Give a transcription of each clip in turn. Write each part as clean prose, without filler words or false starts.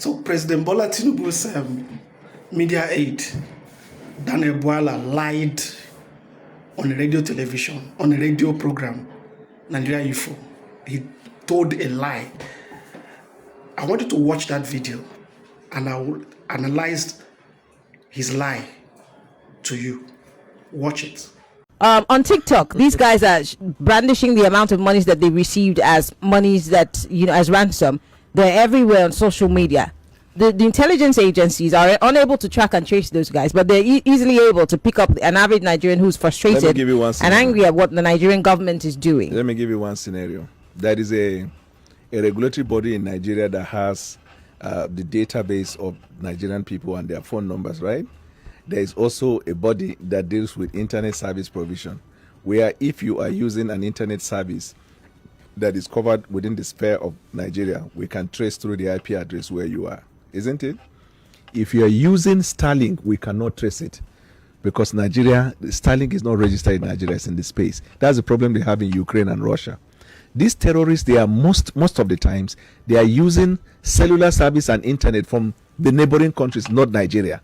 So President Bola Tinubu's media aide, Daniel Bwala, lied on a radio program, Nigeria UFO. He told a lie. I want you to watch that video and I will analyze his lie to you. Watch it. On TikTok, these guys are brandishing the amount of monies that they received as monies that, as ransom. They're everywhere on social media. The intelligence agencies are unable to track and trace those guys, but they're easily able to pick up an average Nigerian who's frustrated and angry at what the Nigerian government is doing. Let me give you one scenario. There is a regulatory body in Nigeria that has the database of Nigerian people and their phone numbers, right? There is also a body that deals with internet service provision, where if you are using an internet service that is covered within the sphere of Nigeria, we can trace through the IP address where you are, isn't it? If you are using Starlink, we cannot trace it because Starlink is not registered in Nigeria, it's in the space. That's the problem they have in Ukraine and Russia. These terrorists, they are most of the times, they are using cellular service and internet from the neighboring countries, not Nigeria.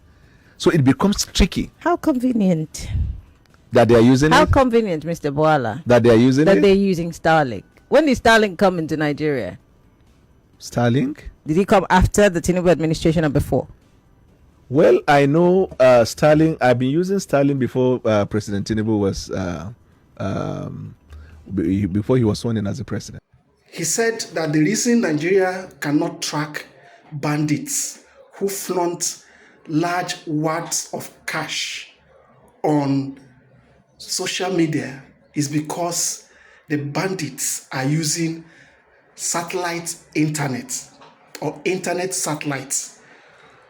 So it becomes tricky. How convenient. That they are using How convenient, Mr. Bwala. That they are using That they're using Starlink. When did Starlink come into Nigeria? Starlink? Did he come after the Tinubu administration or before? Well, I know Starlink. I've been using Starlink before President Tinubu was, before he was sworn in as a president. He said that the reason Nigeria cannot track bandits who flaunt large wads of cash on social media is because the bandits are using satellite internet or internet satellites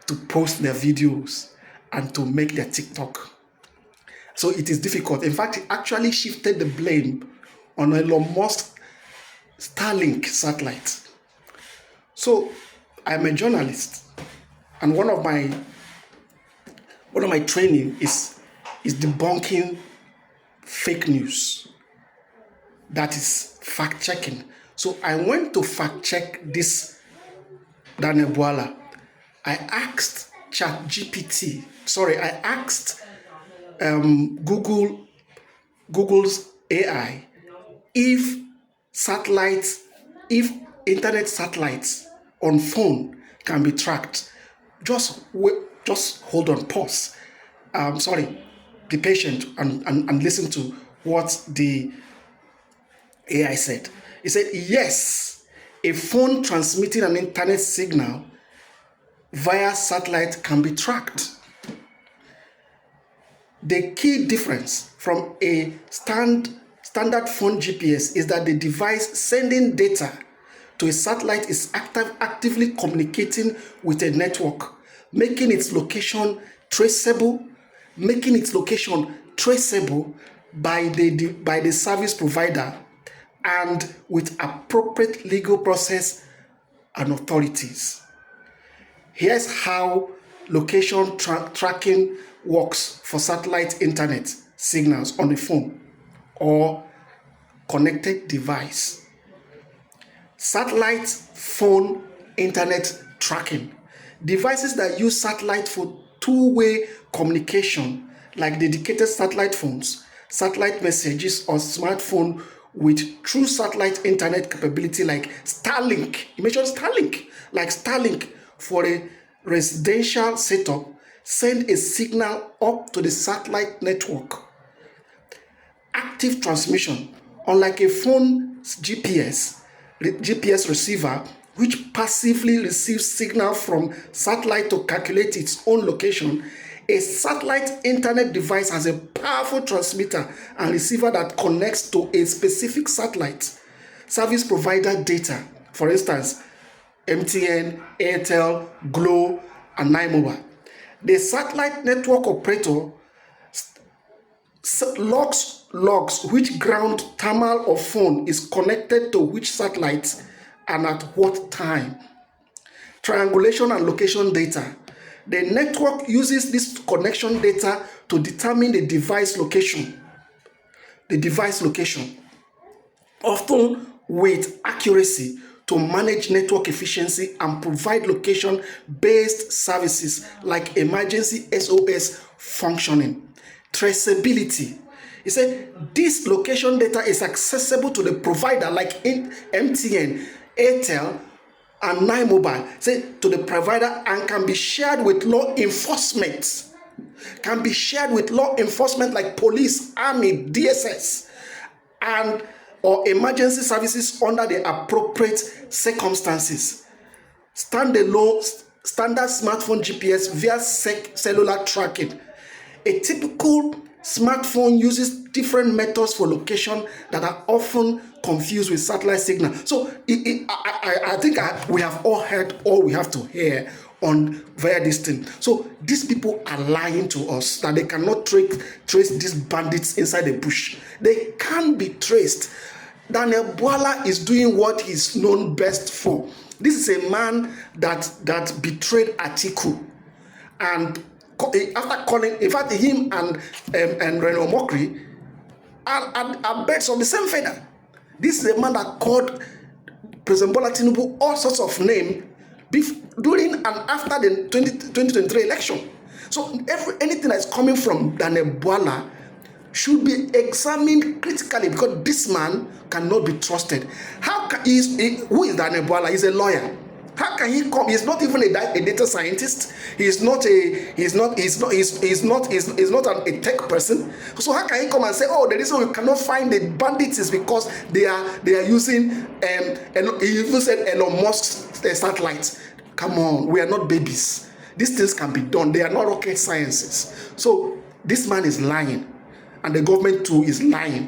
to post their videos and to make their TikTok. So it is difficult. In fact, he actually shifted the blame on Elon Musk's Starlink satellite. So I'm a journalist, and one of my training is debunking fake news. That is fact checking. So I went to fact check this Daniel Bwala. I asked Google's AI if internet satellites on phone can be tracked. Just hold on, pause. Be patient and listen to what the AI said. He said, yes, a phone transmitting an internet signal via satellite can be tracked. The key difference from a standard phone GPS is that the device sending data to a satellite is actively communicating with a network, making its location traceable by the service provider and with appropriate legal process and authorities. Here's how location tracking works for satellite internet signals on a phone or connected device. Satellite phone internet tracking. Devices that use satellite for two-way communication, like dedicated satellite phones, satellite messages, or smartphone with true satellite internet capability like Starlink. You mentioned Starlink. Like Starlink for a residential setup, send a signal up to the satellite network. Active transmission, unlike a phone's GPS receiver, which passively receives signal from satellite to calculate its own location, a satellite internet device has a powerful transmitter and receiver that connects to a specific satellite service provider data. For instance, MTN, Airtel, Glo, and Nine. The satellite network operator logs which ground, terminal, or phone is connected to which satellite and at what time. Triangulation and location data. The network uses this connection data to determine the device location. Often with accuracy to manage network efficiency and provide location-based services like emergency SOS functioning. Traceability. He said this location data is accessible to the provider like MTN, Airtel, and Nine Mobile. Say to the provider and can be shared with law enforcement. Can be shared with law enforcement like police, army, DSS, and or emergency services under the appropriate circumstances. Standalone standard smartphone GPS via cellular tracking. A typical smartphone uses different methods for location that are often confused with satellite signal. So I think we have all heard all we have to hear on via this thing. So these people are lying to us that they cannot trace these bandits inside the bush. They can't be traced. Daniel Bwala is doing what he's known best for. This is a man that betrayed Atiku, and after calling, in fact, him and Reno Mokri are birds of the same feather. This is a man that called President Bola Tinubu all sorts of names during and after the 2023 election. So anything that's coming from Daniel Bwala should be examined critically, because this man cannot be trusted. Who is Daniel Bwala? He's a lawyer. How can he come? He's not even a data scientist. He's not a tech person. So how can he come and say, oh, the reason we cannot find the bandits is because they are using he even said Elon Musk's satellites. Come on, we are not babies. These things can be done. They are not rocket sciences. So this man is lying, and the government too is lying.